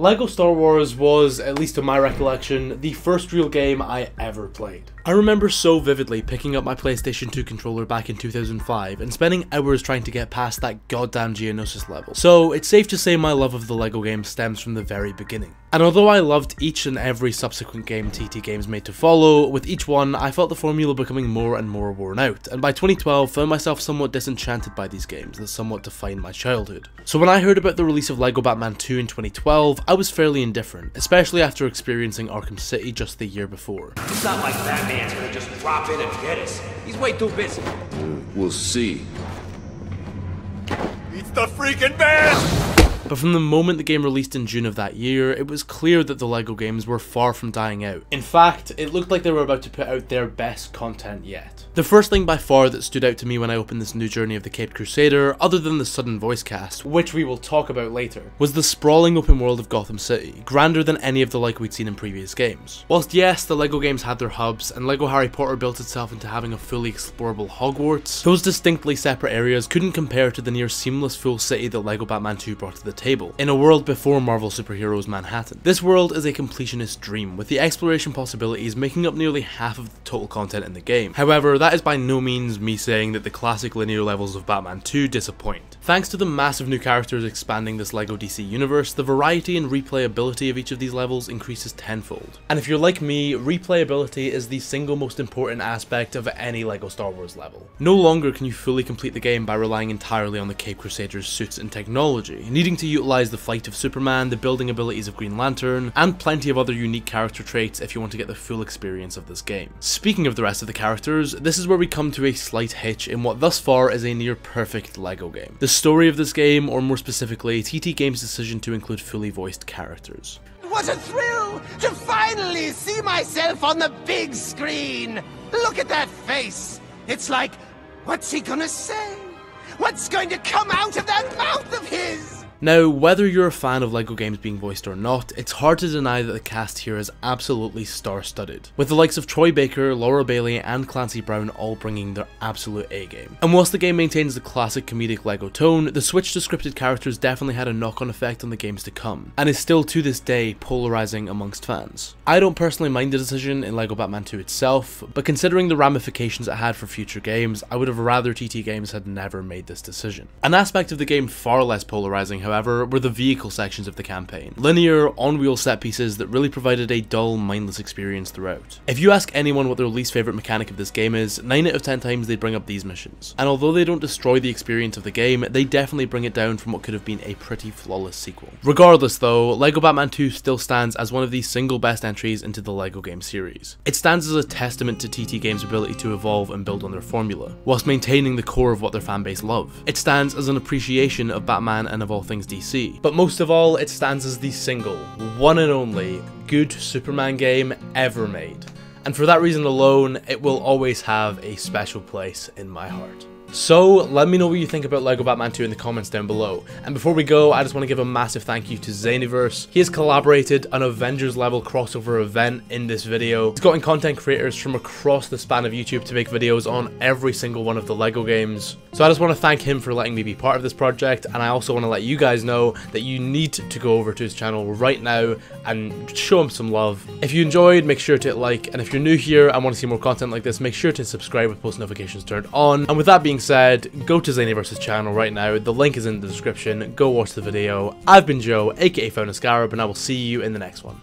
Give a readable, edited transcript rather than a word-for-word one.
LEGO Star Wars was, at least to my recollection, the first real game I ever played. I remember so vividly picking up my PlayStation 2 controller back in 2005 and spending hours trying to get past that goddamn Geonosis level. So it's safe to say my love of the LEGO game stems from the very beginning. And although I loved each and every subsequent game TT Games made to follow, with each one I felt the formula becoming more and more worn out, and by 2012 found myself somewhat disenchanted by these games that somewhat defined my childhood. So when I heard about the release of LEGO Batman 2 in 2012, I was fairly indifferent, especially after experiencing Arkham City just the year before. It's not like Batman's gonna just drop in and get us. He's way too busy. We'll see. It's the freaking best! But from the moment the game released in June of that year, it was clear that the LEGO games were far from dying out. In fact, it looked like they were about to put out their best content yet. The first thing by far that stood out to me when I opened this new journey of the Caped Crusader, other than the sudden voice cast, which we will talk about later, was the sprawling open world of Gotham City, grander than any of the like we'd seen in previous games. Whilst yes, the LEGO games had their hubs, and LEGO Harry Potter built itself into having a fully explorable Hogwarts, those distinctly separate areas couldn't compare to the near seamless full city that LEGO Batman 2 brought to the table, in a world before Marvel superheroes Manhattan. This world is a completionist dream, with the exploration possibilities making up nearly half of the total content in the game. However, that is by no means me saying that the classic linear levels of Batman 2 disappoint. Thanks to the massive new characters expanding this LEGO DC universe, the variety and replayability of each of these levels increases tenfold. And if you're like me, replayability is the single most important aspect of any LEGO Star Wars level. No longer can you fully complete the game by relying entirely on the Caped Crusader's suits and technology, needing to utilize the flight of Superman, the building abilities of Green Lantern, and plenty of other unique character traits if you want to get the full experience of this game. Speaking of the rest of the characters, this is where we come to a slight hitch in what thus far is a near perfect LEGO game. The story of this game, or more specifically, TT Games' decision to include fully voiced characters. What a thrill to finally see myself on the big screen! Look at that face! It's like, what's he gonna say? What's going to come out of that mouth of his? Now, whether you're a fan of LEGO games being voiced or not, it's hard to deny that the cast here is absolutely star-studded, with the likes of Troy Baker, Laura Bailey, and Clancy Brown all bringing their absolute A-game. And whilst the game maintains the classic comedic LEGO tone, the switch to scripted characters definitely had a knock-on effect on the games to come, and is still to this day polarizing amongst fans. I don't personally mind the decision in LEGO Batman 2 itself, but considering the ramifications it had for future games, I would have rather TT Games had never made this decision. An aspect of the game far less polarizing, however, were the vehicle sections of the campaign. Linear, on-wheel set pieces that really provided a dull, mindless experience throughout. If you ask anyone what their least favourite mechanic of this game is, 9 out of 10 times they bring up these missions. And although they don't destroy the experience of the game, they definitely bring it down from what could have been a pretty flawless sequel. Regardless though, LEGO Batman 2 still stands as one of the single best entries into the LEGO game series. It stands as a testament to TT Games' ability to evolve and build on their formula, whilst maintaining the core of what their fanbase love. It stands as an appreciation of Batman and of all things DC. But most of all, it stands as the single, one and only, good Superman game ever made. And for that reason alone, it will always have a special place in my heart. So, let me know what you think about LEGO Batman 2 in the comments down below. And before we go, I just want to give a massive thank you to Zaniverse. He has collaborated an Avengers level crossover event in this video. He's gotten content creators from across the span of YouTube to make videos on every single one of the LEGO games. So I just want to thank him for letting me be part of this project, and I also want to let you guys know that you need to go over to his channel right now and show him some love. If you enjoyed, make sure to hit like, and if you're new here and want to see more content like this, make sure to subscribe with post notifications turned on. And with that being said, go to Zaniverse's channel right now, the link is in the description, go watch the video. I've been Joe, aka Found a Scarab, and I will see you in the next one.